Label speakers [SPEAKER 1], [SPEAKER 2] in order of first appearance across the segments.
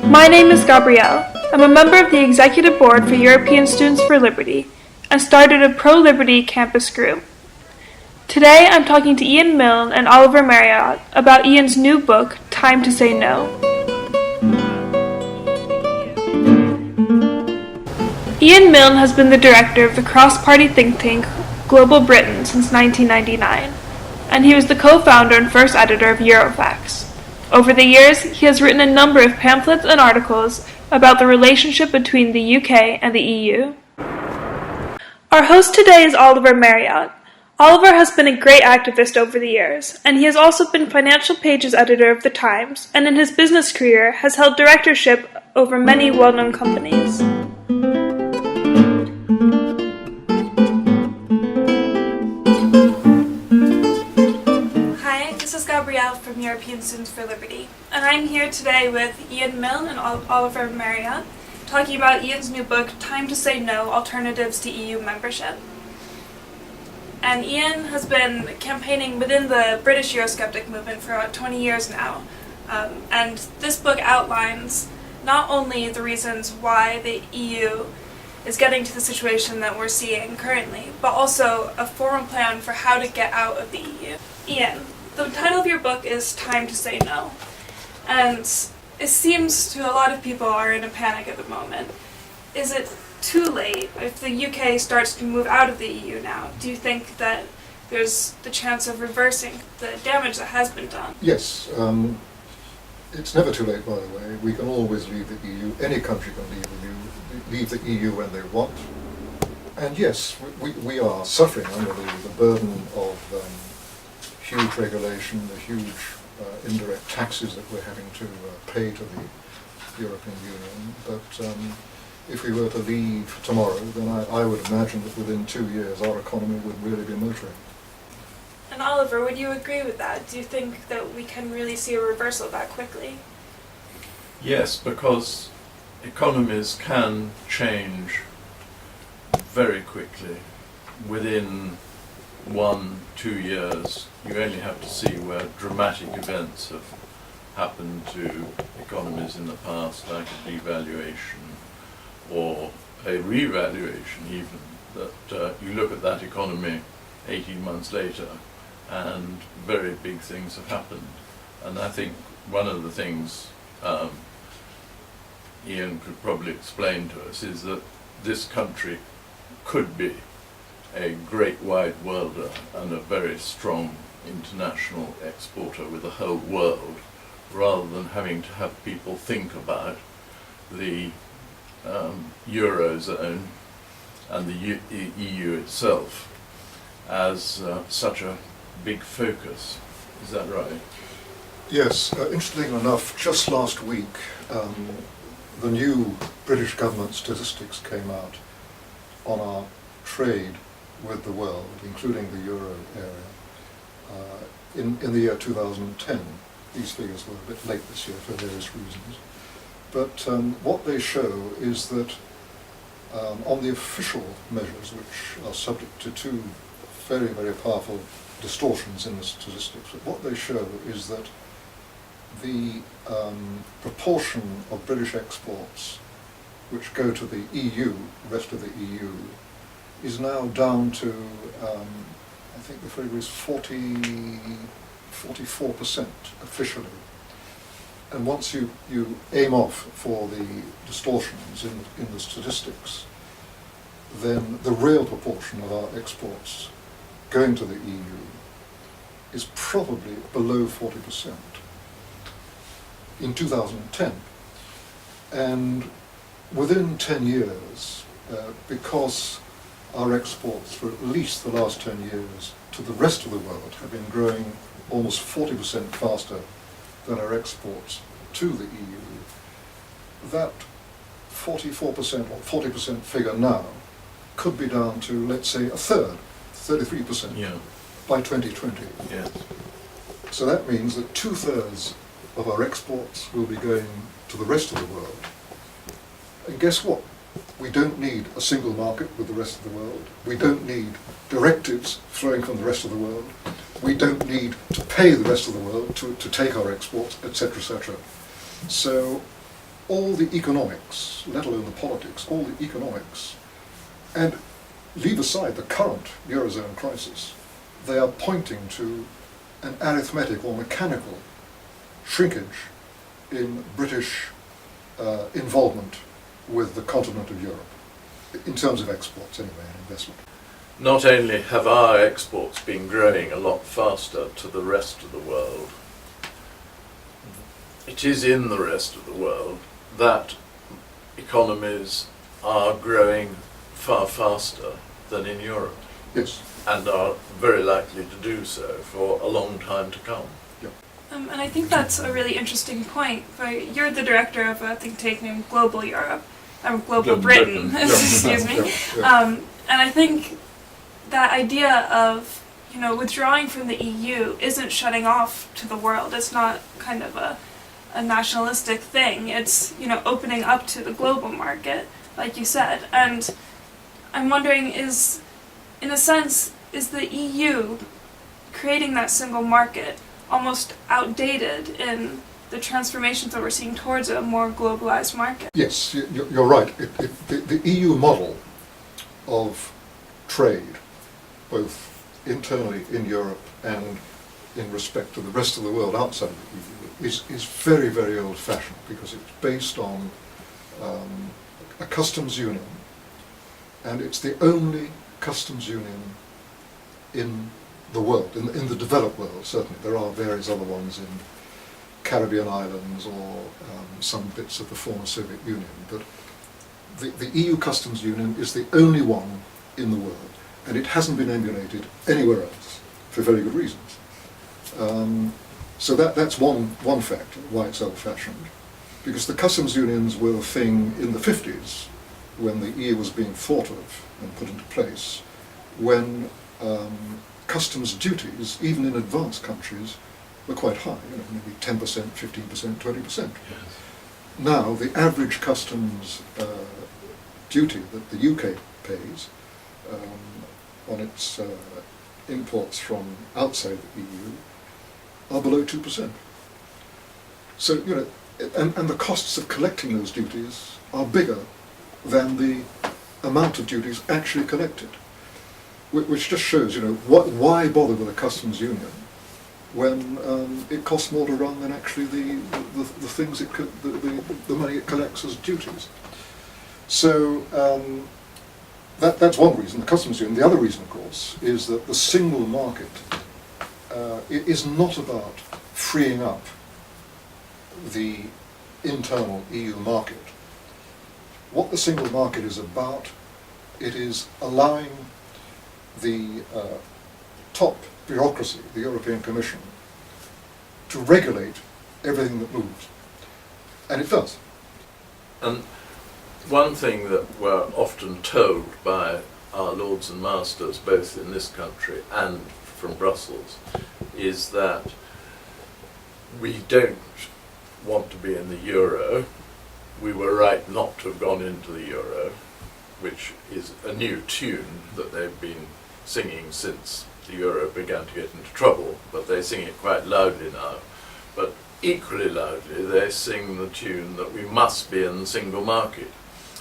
[SPEAKER 1] My name is Gabrielle. I'm a member of the Executive Board for European Students for Liberty and started a pro-liberty campus group. Today I'm talking to Ian Milne and Oliver Marriott about Ian's new book, Time to Say No. Ian Milne has been the director of the cross-party think tank Global Britain since 1999, and he was the co-founder and first editor of Eurofacts. Over the years, he has written a number of pamphlets and articles about the relationship between the UK and the EU. Our host today is Oliver Marriott. Oliver has been a great activist over the years, and he has also been financial pages editor of The Times, and in his business career has held directorship over many well-known companies. Gabrielle from European Students for Liberty, and I'm here today with Ian Milne and Oliver Marriott talking about Ian's new book, Time to Say No, Alternatives to EU Membership. And Ian has been campaigning within the British Eurosceptic movement for about 20 years now, and this book outlines not only the reasons why the EU is getting to the situation that we're seeing currently, but also a formal plan for how to get out of the EU. Ian, the title of your book is Time to Say No, and it seems to a lot of people are in a panic at the moment. Is it too late if the UK starts to move out of the EU now? Do you think that there's the chance of reversing the damage that has been done?
[SPEAKER 2] Yes, it's never too late, by the way. We can always leave the EU. Any country can leave the EU when they want. And yes, we are suffering under the burden of huge regulation, the huge indirect taxes that we're having to pay to the European Union. But if we were to leave tomorrow, then I would imagine that within 2 years our economy would really be motoring.
[SPEAKER 1] And Oliver, would you agree with that? Do you think that we can really see a reversal that quickly?
[SPEAKER 3] Yes, because economies can change very quickly within 1-2 years. You only have to see where dramatic events have happened to economies in the past, like a devaluation or a revaluation even, that you look at that economy 18 months later and very big things have happened. And I think one of the things Ian could probably explain to us is that this country could be a great wide worlder and a very strong international exporter with the whole world, rather than having to have people think about the Eurozone and the EU itself as such a big focus. Is that right?
[SPEAKER 2] Yes, interestingly enough, just last week the new British government statistics came out on our trade with the world, including the Euro area, in the year 2010. These figures were a bit late this year for various reasons. But what they show is that on the official measures, which are subject to two very, very powerful distortions in the statistics, but what they show is that the proportion of British exports which go to the EU, rest of the EU, is now down to, I think the figure is 44% officially. And once you aim off for the distortions in the statistics, then the real proportion of our exports going to the EU is probably below 40% in 2010. And within 10 years, because our exports for at least the last 10 years to the rest of the world have been growing almost 40% faster than our exports to the EU, that 44% or 40% figure now could be down to, let's say, a third, 33%, by 2020.
[SPEAKER 3] Yes.
[SPEAKER 2] So that means that 2/3 of our exports will be going to the rest of the world. And guess what? We don't need a single market with the rest of the world. We don't need directives flowing from the rest of the world. We don't need to pay the rest of the world to take our exports, etc., etc. So all the economics, let alone the politics, all the economics, and leave aside the current Eurozone crisis, they are pointing to an arithmetic or mechanical shrinkage in British involvement with the continent of Europe, in terms of exports anyway, and investment.
[SPEAKER 3] Not only have our exports been growing a lot faster to the rest of the world, it is in the rest of the world that economies are growing far faster than in Europe.
[SPEAKER 2] Yes.
[SPEAKER 3] And are very likely to do so for a long time to come.
[SPEAKER 1] And I think that's a really interesting point. You're the director of a think tank named Global Europe, Global Britain, excuse me. And I think that idea of, withdrawing from the EU isn't shutting off to the world. It's not kind of a nationalistic thing. It's, opening up to the global market, like you said. And I'm wondering, in a sense, is the EU creating that single market almost outdated in the transformations that we're seeing towards a more globalized market?
[SPEAKER 2] Yes, you're right. The EU model of trade, both internally in Europe and in respect to the rest of the world outside the EU, is very, very old-fashioned, because it's based on a customs union, and it's the only customs union in the world, in the developed world. Certainly there are various other ones in Caribbean islands or some bits of the former Soviet Union, but the EU customs union is the only one in the world, and it hasn't been emulated anywhere else, for very good reasons. So that's one factor why it's old-fashioned, because the customs unions were a thing in the 50s, when the EU was being thought of and put into place, when customs duties, even in advanced countries, were quite high, maybe 10%, 15%, 20%. Yes. Now, the average customs duty that the UK pays on its imports from outside the EU are below 2%. So, and the costs of collecting those duties are bigger than the amount of duties actually collected, which just shows, why bother with a customs union when it costs more to run than actually the things it could, the money it collects as duties. So that's one reason, the customs union. The other reason, of course, is that the single market is not about freeing up the internal EU market. What the single market is about, it is allowing the top bureaucracy, the European Commission, to regulate everything that moves. And it does.
[SPEAKER 3] And one thing that we're often told by our lords and masters, both in this country and from Brussels, is that we don't want to be in the euro. We were right not to have gone into the euro, which is a new tune that they've been singing since the euro began to get into trouble, but they sing it quite loudly now. But equally loudly they sing the tune that we must be in the single market,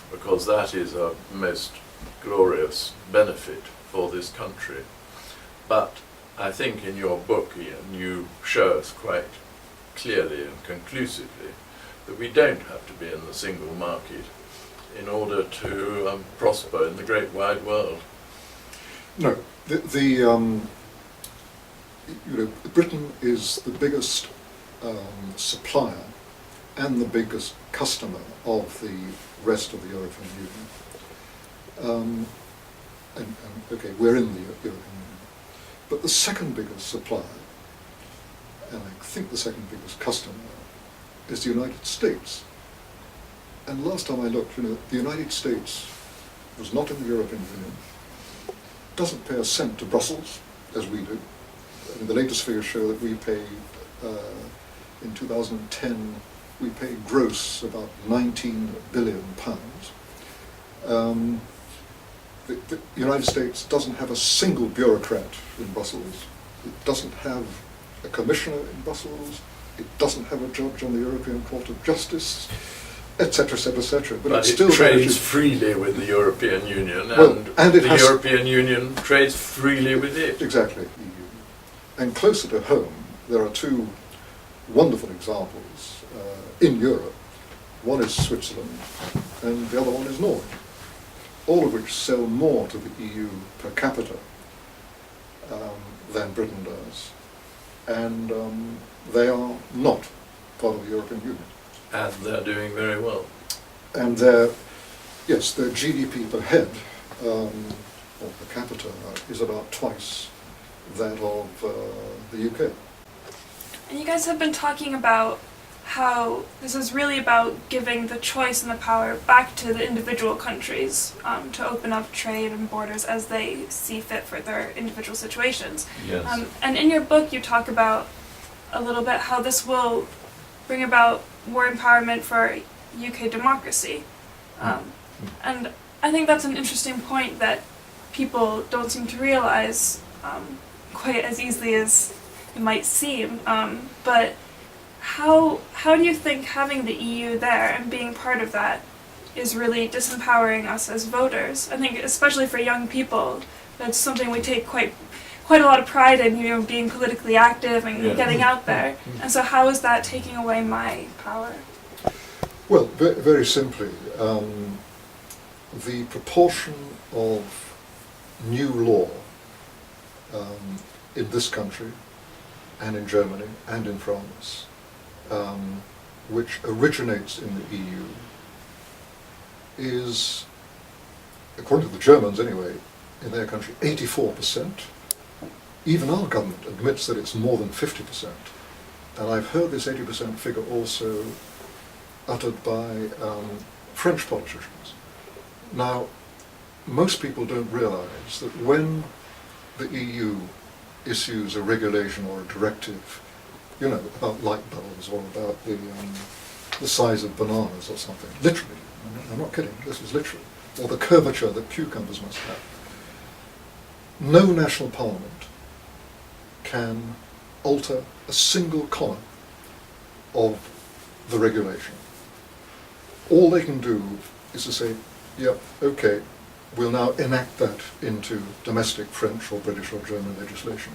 [SPEAKER 3] because that is a most glorious benefit for this country. But I think in your book, Ian, you show us quite clearly and conclusively that we don't have to be in the single market in order to prosper in the great wide world.
[SPEAKER 2] No, Britain is the biggest supplier and the biggest customer of the rest of the European Union. And okay, we're in the European Union. But the second biggest supplier, and I think the second biggest customer, is the United States. And last time I looked, the United States was not in the European Union, doesn't pay a cent to Brussels, as we do. I mean, the latest figures show that we pay, in 2010, we paid gross about £19 billion. The United States doesn't have a single bureaucrat in Brussels. It doesn't have a commissioner in Brussels. It doesn't have a judge on the European Court of Justice, etc., etc., etc.
[SPEAKER 3] But
[SPEAKER 2] it
[SPEAKER 3] still trades freely with the European Union,
[SPEAKER 2] and
[SPEAKER 3] the European Union trades freely with it.
[SPEAKER 2] Exactly. And closer to home, there are two wonderful examples in Europe. One is Switzerland, and the other one is Norway, all of which sell more to the EU per capita than Britain does. And they are not part of the European Union.
[SPEAKER 3] And they're doing very well.
[SPEAKER 2] And their GDP per head, or per capita, is about twice that of the UK.
[SPEAKER 1] And you guys have been talking about how this is really about giving the choice and the power back to the individual countries to open up trade and borders as they see fit for their individual situations.
[SPEAKER 3] Yes.
[SPEAKER 1] And in your book you talk about a little bit how this will bring about more empowerment for UK democracy. And I think that's an interesting point that people don't seem to realize quite as easily as it might seem. But how do you think having the EU there and being part of that is really disempowering us as voters? I think especially for young people, that's something we take quite a lot of pride in, being politically active and getting out there. And so how is that taking away my power?
[SPEAKER 2] Well, very simply, the proportion of new law in this country and in Germany and in France, which originates in the EU, is, according to the Germans anyway, in their country, 84%. Even our government admits that it's more than 50%. And I've heard this 80% figure also uttered by French politicians. Now, most people don't realize that when the EU issues a regulation or a directive, about light bulbs or about the size of bananas or something, literally, I'm not kidding, this is literally, or the curvature that cucumbers must have, no national parliament can alter a single comma of the regulation. All they can do is to say, yep, okay, we'll now enact that into domestic French or British or German legislation.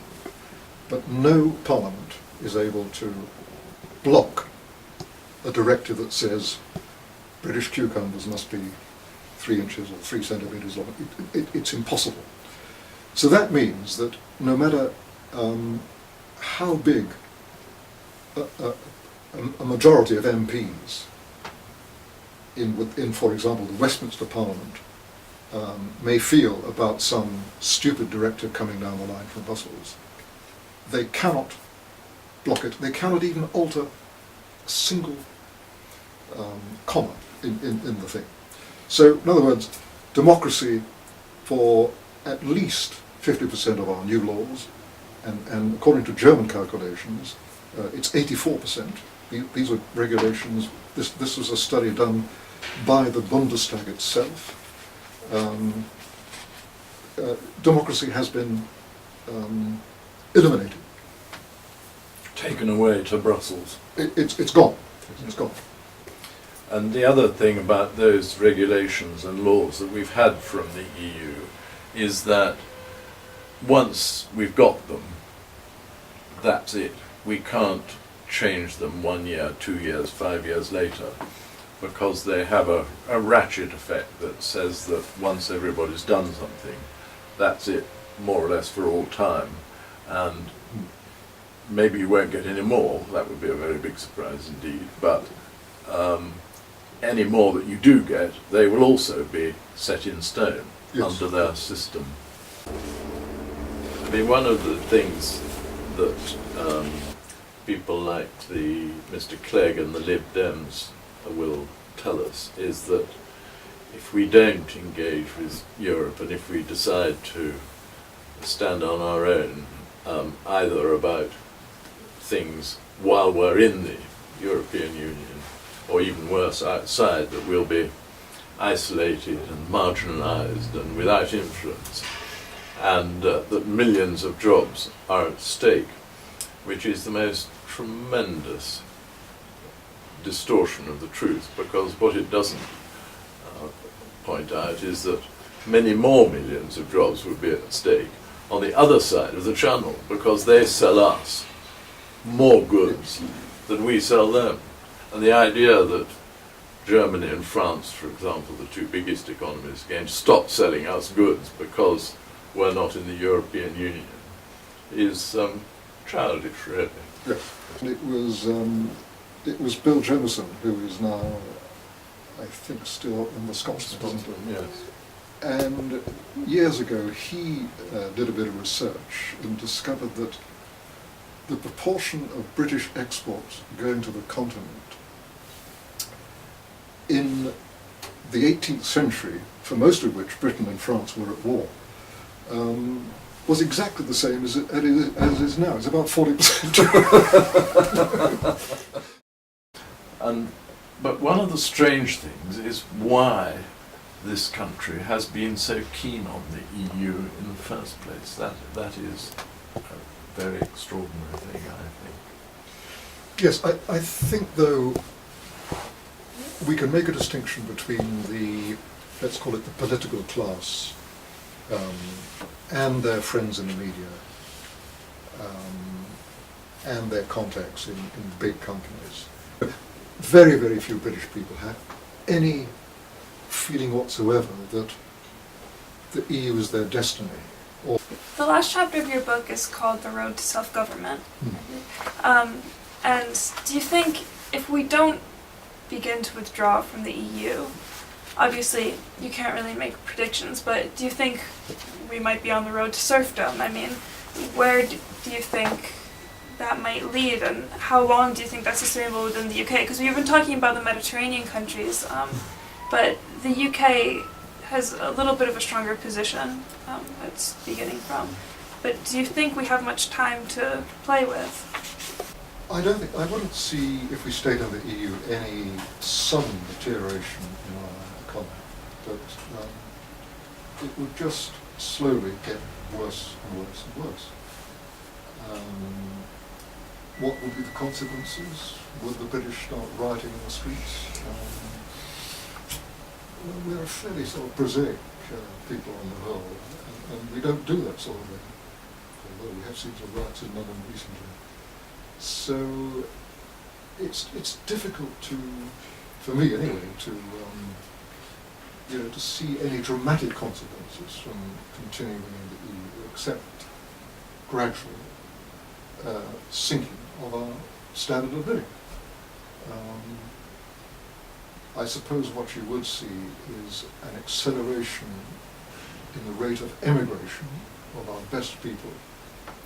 [SPEAKER 2] But no parliament is able to block a directive that says British cucumbers must be 3 inches or 3 centimetres long. It's impossible. So that means that no matter how big a majority of MPs in, for example, the Westminster Parliament may feel about some stupid directive coming down the line from Brussels, they cannot block it. They cannot even alter a single comma in the thing. So, in other words, democracy for at least 50% of our new laws, and according to German calculations, it's 84%. These are regulations. This was a study done by the Bundestag itself. Democracy has been eliminated.
[SPEAKER 3] Taken away to Brussels.
[SPEAKER 2] It's gone. It's gone.
[SPEAKER 3] And the other thing about those regulations and laws that we've had from the EU is that once we've got them, that's it. We can't change them 1 year, 2 years, 5 years later, because they have a ratchet effect that says that once everybody's done something, that's it, more or less for all time. And maybe you won't get any more. That would be a very big surprise indeed. But any more that you do get, they will also be set in stone. Yes. Under their system. I mean, one of the things that people like the Mr. Clegg and the Lib Dems will tell us is that if we don't engage with Europe and if we decide to stand on our own, either about things while we're in the European Union, or even worse, outside, that we'll be isolated and marginalised and without influence. and that millions of jobs are at stake, which is the most tremendous distortion of the truth, because what it doesn't point out is that many more millions of jobs would be at stake on the other side of the channel, because they sell us more goods than we sell them. And the idea that Germany and France, for example, the two biggest economies, are going to stop selling us goods because we're not in the European Union is childish, really.
[SPEAKER 2] Yes. It was Bill Jamieson, who is now, I think, still in Wisconsin, isn't he?
[SPEAKER 3] Yes.
[SPEAKER 2] And years ago he did a bit of research and discovered that the proportion of British exports going to the continent in the 18th century, for most of which Britain and France were at war, was exactly the same as it is now. It's about 40%.
[SPEAKER 3] But one of the strange things is why this country has been so keen on the EU in the first place. That is a very extraordinary thing, I think.
[SPEAKER 2] Yes, I think, though, we can make a distinction between the, let's call it the political class, and their friends in the media, and their contacts in big companies. Very, very few British people have any feeling whatsoever that the EU is their destiny. Or
[SPEAKER 1] The last chapter of your book is called The Road to Self-Government. And do you think if we don't begin to withdraw from the EU, obviously you can't really make predictions, but do you think we might be on the road to serfdom? I mean, where do you think that might lead, and how long do you think that's sustainable within the UK? Because we've been talking about the Mediterranean countries, but the UK has a little bit of a stronger position it's beginning from. But do you think we have much time to play with?
[SPEAKER 2] I wouldn't see, if we stayed in the EU, any sudden deterioration in our economy, but it would just slowly get worse and worse and worse. What would be the consequences? Would the British start rioting in the streets? Well, we're a fairly sort of prosaic people on the whole, and we don't do that sort of thing, although we have seen some riots in London recently. So it's difficult for me anyway, to see any dramatic consequences from continuing in the EU, except gradual sinking of our standard of living. I suppose what you would see is an acceleration in the rate of emigration of our best people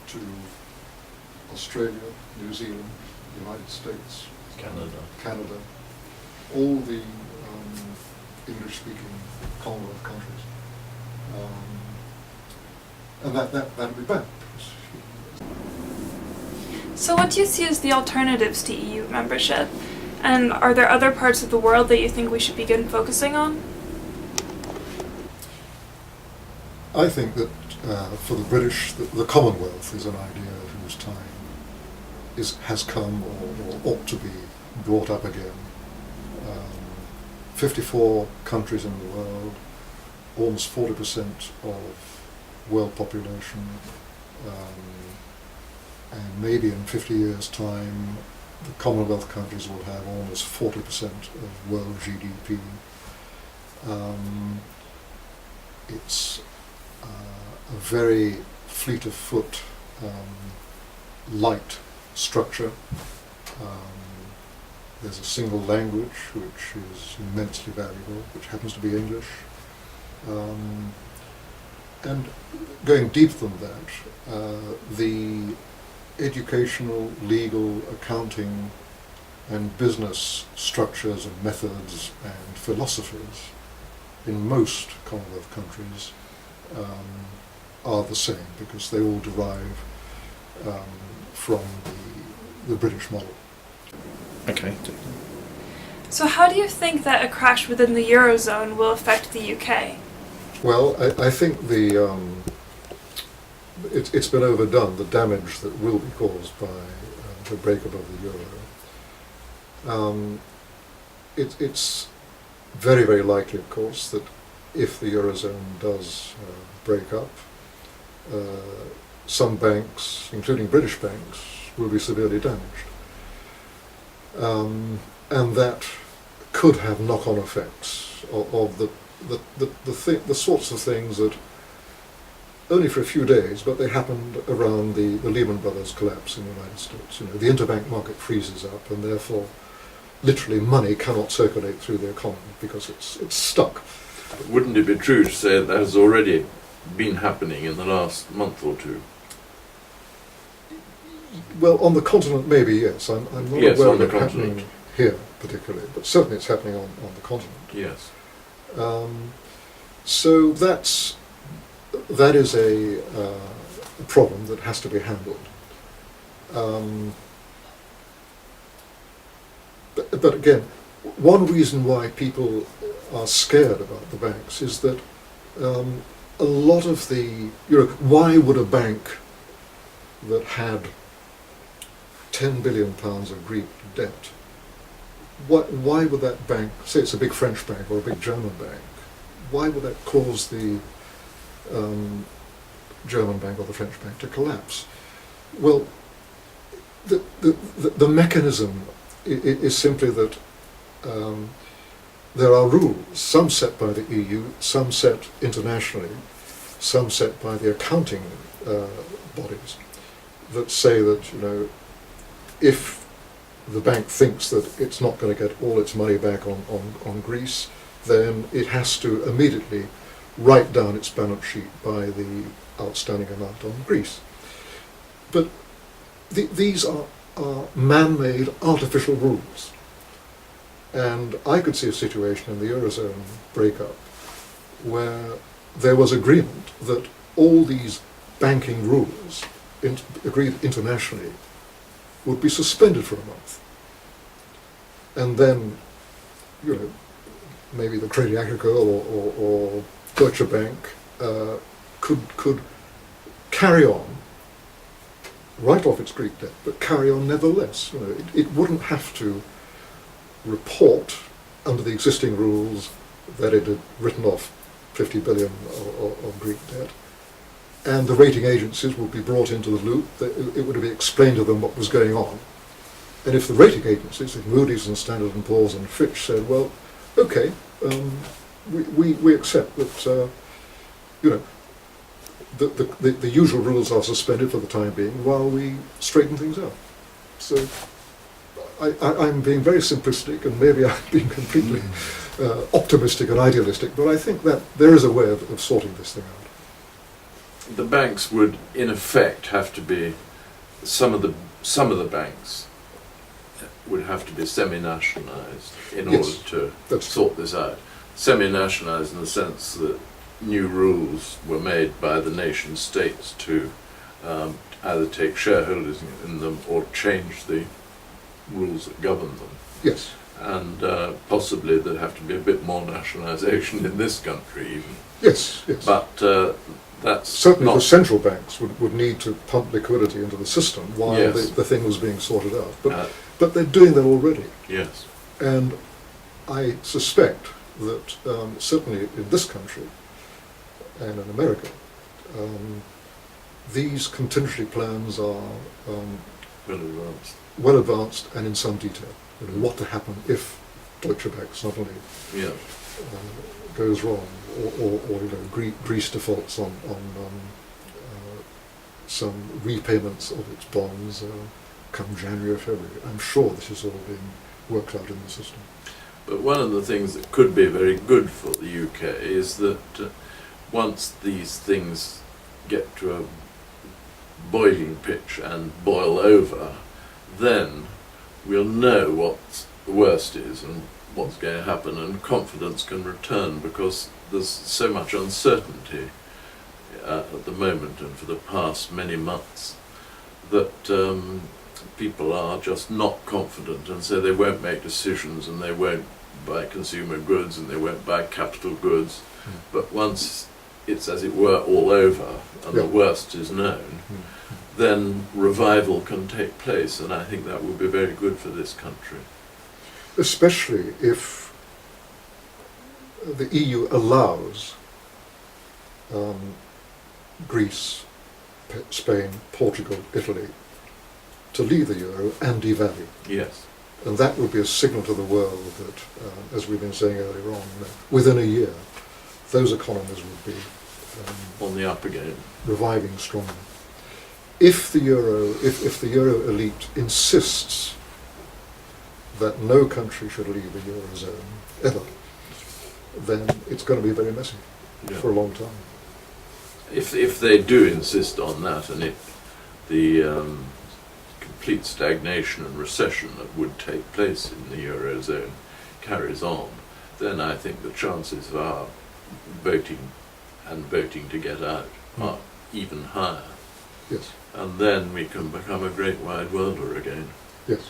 [SPEAKER 2] to Australia, New Zealand, United States, Canada, all the English-speaking Commonwealth countries, and that would be bad.
[SPEAKER 1] So what do you see as the alternatives to EU membership? And are there other parts of the world that you think we should begin focusing on?
[SPEAKER 2] I think that for the British, the Commonwealth is an idea whose time has come or ought to be brought up again. 54 countries in the world, almost 40% of world population, and maybe in 50 years' time the Commonwealth countries will have almost 40% of world GDP. It's a very fleet of foot, light structure. There's a single language which is immensely valuable, which happens to be English. And going deeper than that, the educational, legal, accounting and business structures and methods and philosophies in most Commonwealth countries are the same, because they all derive from the British model.
[SPEAKER 3] Okay.
[SPEAKER 1] So how do you think that a crash within the Eurozone will affect the UK?
[SPEAKER 2] Well, I think the it's been overdone, the damage that will be caused by the breakup of the euro. It's very, very likely, of course, that if the Eurozone does break up, some banks, including British banks, will be severely damaged. And that could have knock-on effects of the sorts of things that, only for a few days, but they happened around the Lehman Brothers collapse in the United States. You know, the interbank market freezes up, and therefore, literally, money cannot circulate through the economy because it's stuck.
[SPEAKER 3] But wouldn't it be true to say that has already been happening in the last month or two?
[SPEAKER 2] Well, on the continent, maybe, yes. I'm not
[SPEAKER 3] Yes,
[SPEAKER 2] aware
[SPEAKER 3] on
[SPEAKER 2] of
[SPEAKER 3] the
[SPEAKER 2] it
[SPEAKER 3] continent.
[SPEAKER 2] happening here particularly, but certainly it's happening on the continent.
[SPEAKER 3] Yes.
[SPEAKER 2] So that is a problem that has to be handled. But again, one reason why people are scared about the banks is that a lot of why would a bank that had £10 billion of Greek debt, why would that bank, say it's a big French bank or a big German bank, why would that cause the German bank or the French bank to collapse? Well, the mechanism is simply that there are rules, some set by the EU, some set internationally, some set by the accounting bodies, that say that, you know, if the bank thinks that it's not going to get all its money back on Greece, then it has to immediately write down its balance sheet by the outstanding amount on Greece. But these are man-made artificial rules. And I could see a situation in the Eurozone breakup where there was agreement that all these banking rules agreed internationally would be suspended for a month. And then, you know, maybe the Crédit Agricole or Deutsche Bank could carry on, write off its Greek debt, but carry on nevertheless. You know, it wouldn't have to report under the existing rules that it had written off 50 billion of Greek debt, and the rating agencies would be brought into the loop. It would be explained to them what was going on. And if the rating agencies, if Moody's and Standard & Poor's and Fitch said, well, okay, we accept that, you know, the usual rules are suspended for the time being while we straighten things out. So I'm being very simplistic, and maybe I'm being completely optimistic and idealistic, but I think that there is a way of sorting this thing out.
[SPEAKER 3] The banks would, in effect, have to be some of the banks would have to be semi-nationalised in order to sort this out. Semi-nationalised in the sense that new rules were made by the nation states to either take shareholders in them or change the rules that govern them.
[SPEAKER 2] Yes.
[SPEAKER 3] And possibly there'd have to be a bit more nationalisation in this country even.
[SPEAKER 2] Yes, yes.
[SPEAKER 3] But that's
[SPEAKER 2] certainly
[SPEAKER 3] not...
[SPEAKER 2] the central banks would need to pump liquidity into the system while the thing was being sorted out. But they're doing that already.
[SPEAKER 3] Yes.
[SPEAKER 2] And I suspect that certainly in this country and in America, these contingency plans are well advanced and in some detail. You know, what to happen if Deutsche Bank suddenly goes wrong, or you know, Greece defaults on some repayments of its bonds come January or February. I'm sure this is all being worked out in the system.
[SPEAKER 3] But one of the things that could be very good for the UK is that once these things get to a boiling pitch and boil over, then we'll know what the worst is and what's going to happen, and confidence can return, because there's so much uncertainty at the moment and for the past many months that people are just not confident, and so they won't make decisions, and they won't buy consumer goods, and they won't buy capital goods. But once it's as it were all over and
[SPEAKER 2] Yeah.
[SPEAKER 3] the worst is known, then revival can take place, and I think that would be very good for this country.
[SPEAKER 2] Especially if the EU allows Greece, Spain, Portugal, Italy to leave the euro and devalue.
[SPEAKER 3] Yes.
[SPEAKER 2] And that would be a signal to the world that, as we've been saying earlier on, within a year, those economies would be
[SPEAKER 3] On the up again.
[SPEAKER 2] reviving strongly. If the euro elite insists that no country should leave the eurozone ever, then it's going to be very messy
[SPEAKER 3] Yeah.
[SPEAKER 2] for a long time.
[SPEAKER 3] If they do insist on that, and the complete stagnation and recession that would take place in the eurozone carries on, then I think the chances of our voting to get out are even higher.
[SPEAKER 2] Yes,
[SPEAKER 3] And then we can become a great wide worlder again.
[SPEAKER 2] yes,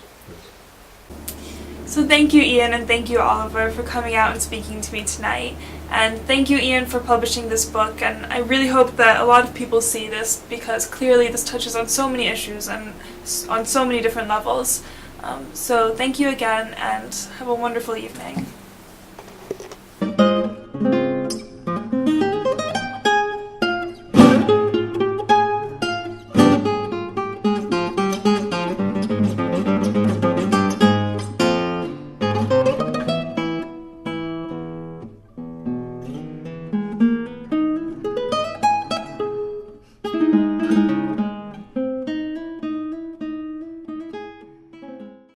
[SPEAKER 1] So thank you, Ian, and thank you, Oliver, for coming out and speaking to me tonight. And thank you, Ian, for publishing this book. And I really hope that a lot of people see this, because clearly this touches on so many issues and on so many different levels. So thank you again, and have a wonderful evening.